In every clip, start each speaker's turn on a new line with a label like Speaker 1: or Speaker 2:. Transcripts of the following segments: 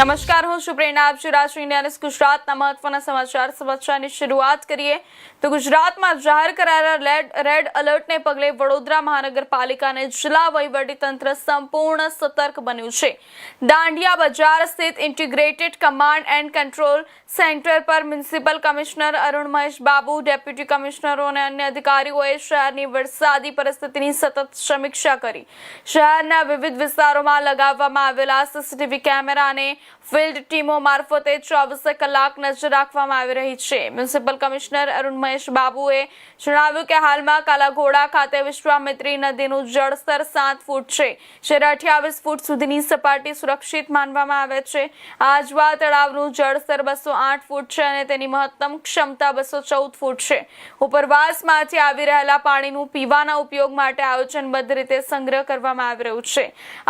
Speaker 1: નમસ્કાર, હું છું પ્રેરણા. આપ છો રાષ્ટ્રીય ઇન્ડિયા ન્યૂઝ ગુજરાતના મહત્વના સમાચારની શરૂઆત કરીએ તો ગુજરાતમાં જાહેર કરાયેલા રેડ એલર્ટને પગલે વડોદરા મહાનગરપાલિકા અને જિલ્લા વહીવટીતંત્ર સંપૂર્ણ સતર્ક બન્યું છે. દાંડિયા બજાર સ્થિત integrated command and control centre પર municipal commissioner Arun Mahesh Babu, deputy કમિશનરો અને અન્ય અધિકારીઓએ શહેરની વરસાદી પરિસ્થિતિની સતત સમીક્ષા કરી. શહેરના વિવિધ વિસ્તારોમાં લગાવવામાં આવેલા સીસીટીવી કેમેરા અને ફિલ્ડ ટીમો મારફતે 24 કલાક નજર રાખવામાં આવી રહી છે. મ્યુનિસિપલ કમિશનર અરુણ મહેશ બાબુએ જણાવ્યું કે હાલમાં કાલાઘોડા ખાતે વિશ્વામિત્રી નદીનું જળસ્તર 7 ફૂટ છે, જ્યારે 28 ફૂટ સુધીની સપાટી સુરક્ષિત માનવામાં આવે છે. આજવા તળાવનું જળસ્તર 208 ફૂટ છે અને તેની મહત્તમ ક્ષમતા 214 ફૂટ છે. ઉપરવાસમાંથી આવી રહેલા પાણીનું પીવાના ઉપયોગ માટે આયોજનબદ્ધ રીતે સંગ્રહ કરવામાં આવી રહ્યું છે.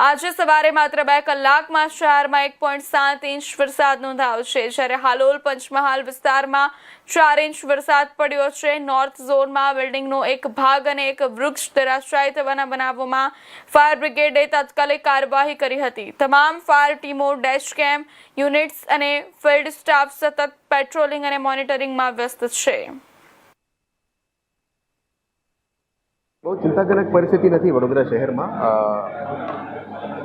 Speaker 1: આજે સવારે માત્ર 2 કલાકમાં શહેરમાં 1.7 ઇંચ વરસાદ નોંધાયો છે, જ્યારે હાલોલ પંચમહાલ વિસ્તારમાં 4 ઇંચ વરસાદ પડ્યો છે. નોર્થ ઝોનમાં બિલ્ડિંગનો એક ભાગ અને એક વૃક્ષ ધરાશાયી થવાના બનાવોમાં ફાયર બ્રિગેડે તાત્કાલિક કાર્યવાહી કરી હતી. તમામ ફાયર ટીમો, ડેશ કેમ યુનિટ્સ અને ફિલ્ડ સ્ટાફ સતત પેટ્રોલિંગ અને મોનિટરિંગમાં વ્યસ્ત છે.
Speaker 2: બહુ ચિંતાજનક પરિસ્થિતિ નથી વડોદરા શહેરમાં.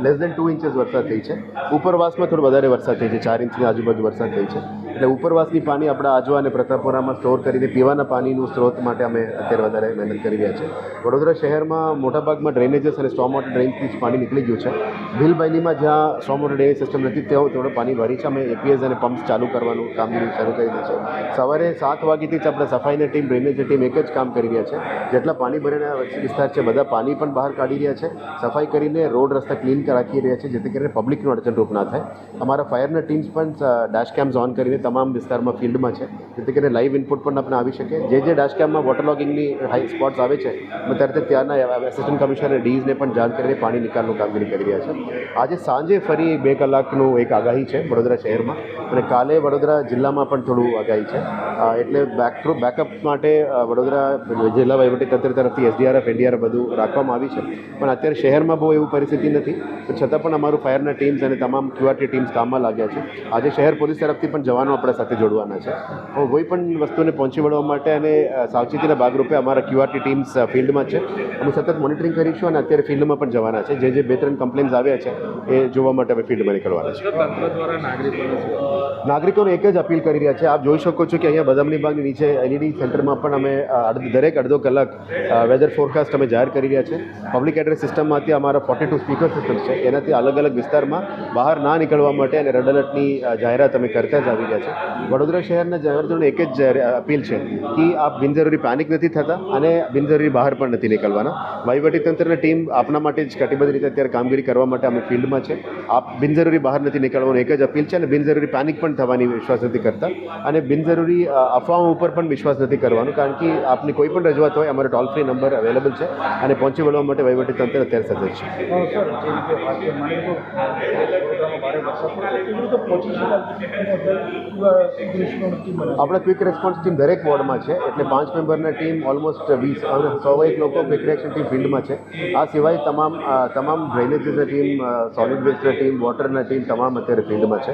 Speaker 2: લેસ દેન 2 ઇંચીસ વરસાદ થઈ છે. ઉપરવાસમાં થોડો વધારે વરસાદ થઈ છે, 4 ઇંચની આજુબાજુ વરસાદ થઈ છે. એટલે ઉપરવાસની પાણી આપણા આજવા અને પ્રતાપપુરામાં સ્ટોર કરીને પીવાના પાણીનું સ્ત્રોત માટે અમે અત્યારે વધારે મહેનત કરી રહ્યા છે. વડોદરા શહેરમાં મોટાભાગમાં ડ્રેનેજીસ અને સ્ટોમ વોટર ડ્રેઇનથી જ પાણી નીકળી ગયું છે. ભીલબૈલીમાં જ્યાં સ્ટોમ વોટર ડ્રેનેજ સિસ્ટમ નથી ત્યાં થોડું પાણી ભરી છે. અમે એપીએસ અને પમ્પ્સ ચાલુ કરવાનું કામગીરી શરૂ કરી દીધી છે. સવારે 7 વાગ્યાથી જ આપણે સફાઈની ટીમ, ડ્રેનેજની ટીમ એક જ કામ કરી રહ્યા છે. જેટલા પાણી ભરેલા વિસ્તાર છે બધા પાણી પણ બહાર કાઢી રહ્યા છે. સફાઈ કરીને રોડ રસ્તા ક્લીન રાખી રહ્યા છે, જેથી કરીને પબ્લિકનું અડચણરૂપ ના થાય. અમારા ફાયરના ટીમ્સ પણ ડેશ કેમ્સ ઓન કરીને તમામ વિસ્તારમાં ફિલ્ડમાં છે, જેથી કરીને લાઈવ ઇનપુટ પણ આપણે આવી શકે. જે ડેશ કેમ્પમાં વોટરલોગિંગની હાઈ સ્પોટ્સ આવે છે ત્યારે ત્યાંના એસિસ્ટન્ટ કમિશનર ડીઝને પણ જાણ કરીને પાણી નિકાલનું કામગીરી કરી રહ્યા છે. આજે સાંજે ફરી 2 કલાકનું એક આગાહી છે વડોદરા શહેરમાં, અને કાલે વડોદરા જિલ્લામાં પણ થોડું આગાહી છે. એટલે બેકઅપ માટે વડોદરા જિલ્લા વહીવટીતંત્ર તરફથી SDRF, NDRF બધું રાખવામાં આવી છે. પણ અત્યારે શહેરમાં બહુ એવું પરિસ્થિતિ નથી, છતાં પણ અમારું ફાયરના ટીમ્સ અને તમામ QRT ટીમ્સ કામમાં લાગ્યા છે. આજે શહેર પોલીસ તરફથી પણ જવાનો આપણા સાથે જોડવાના છે. કોઈ પણ વસ્તુને પહોંચી વળવા માટે અને સાવચેતીના ભાગરૂપે અમારા QRT ટીમ્સ ફિલ્ડમાં છે. અમે સતત મોનિટરિંગ કરીશું અને અત્યારે ફિલ્ડમાં પણ જવાના છે. જે 2-3 કમ્પ્લેન્સ આવ્યા છે એ જોવા માટે અમે ફિલ્ડમાં નીકળવાના છે. નાગરિકોને એક જ અપીલ કરી રહ્યા છે. આપ જોઈ શકો છો કે અહીંયા બદામની બાગની નીચે LED સેન્ટરમાં પણ અમે દરેક અડધો કલાક વેધર ફોરકાસ્ટ અમે જાહેર કરી રહ્યા છે. પબ્લિક એડ્રેસ સિસ્ટમમાંથી અમારા 42 સ્પીકર સિસ્ટમ છે, એનાથી અલગ અલગ વિસ્તારમાં બહાર ના નીકળવા માટે અને રેડ એલર્ટની જાહેરાત અમે કરતા જ આવી રહ્યા છે. વડોદરા શહેરના જાહેરજનોને એક જ અપીલ છે કે આપ બિનજરૂરી પેનિક નથી થતા અને બિનજરૂરી બહાર પણ નથી નીકળવાના. વહીવટીતંત્રની ટીમ આપના માટે જ કટિબદ્ધ રીતે અત્યારે કામગીરી કરવા માટે અમે ફિલ્ડમાં છે. આપ બિનજરૂરી બહાર નથી નીકળવાનું એક જ અપીલ છે, અને બિનજરૂરી પેનિક પણ થવાની વિશ્વાસ નથી કરતા, અને બિનજરૂરી અફવાઓ ઉપર પણ વિશ્વાસ નથી કરવાનો, કારણ કે આપની કોઈ પણ રજૂઆત હોય અમારો ટોલ ફ્રી નંબર અવેલેબલ છે અને પહોંચી વળવા માટે વહીવટીતંત્ર અત્યારે સજ્જ છે. આપણા ક્વિક રેસ્પોન્સ ટીમ દરેક વોર્ડમાં છે, એટલે 5 મેમ્બરના ટીમ ઓલમોસ્ટ 101 લોકો ક્વિક રિએક્શન ટીમ ફિલ્ડમાં છે. આ સિવાય તમામ ડ્રેનેજીસની ટીમ, સોલિડ વેસ્ટની ટીમ, વોટરના ટીમ તમામ અત્યારે ફિલ્ડમાં છે.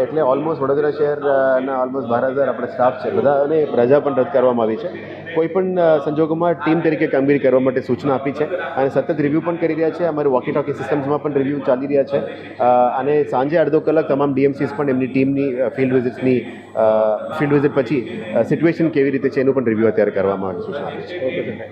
Speaker 2: એટલે ઓલમોસ્ટ વડોદરા શહેરના ઓલમોસ્ટ 12,000 આપણે સ્ટાફ છે બધાને રજા પણ રદ કરવામાં આવી છે. કોઈ પણ સંજોગોમાં ટીમ તરીકે કામગીરી કરવા માટે સૂચના આપી છે અને સતત રિવ્યૂ પણ કરી રહ્યા છે. અમારી વોકી ટોકી સિસ્ટમ્સમાં પણ રિવ્યૂ ચાલી રહ્યા છે, અને સાંજે અડધો કલાક તમામ DMCs પણ એમની ટીમની ફિલ્ડ વિઝિટ પછી સિચ્યુએશન કેવી રીતે છે એનું પણ રિવ્યૂ અત્યારે કરવામાં માટે સૂચના આપી છે.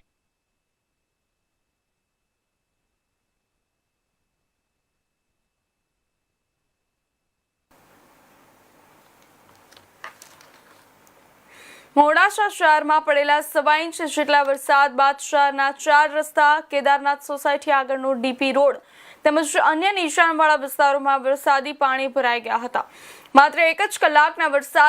Speaker 1: મોડાસા શહેરમાં પડેલા 1.25 ઇંચ જેટલા વરસાદ બાદ શહેરના 4 રસ્તા, કેદારનાથ સોસાયટી આગળનો DP રોડ તેમજ અન્ય નીચાણવાળા વિસ્તારોમાં વરસાદી પાણી ભરાઈ ગયા હતા. માત્ર 1 જ કલાકના વરસાદ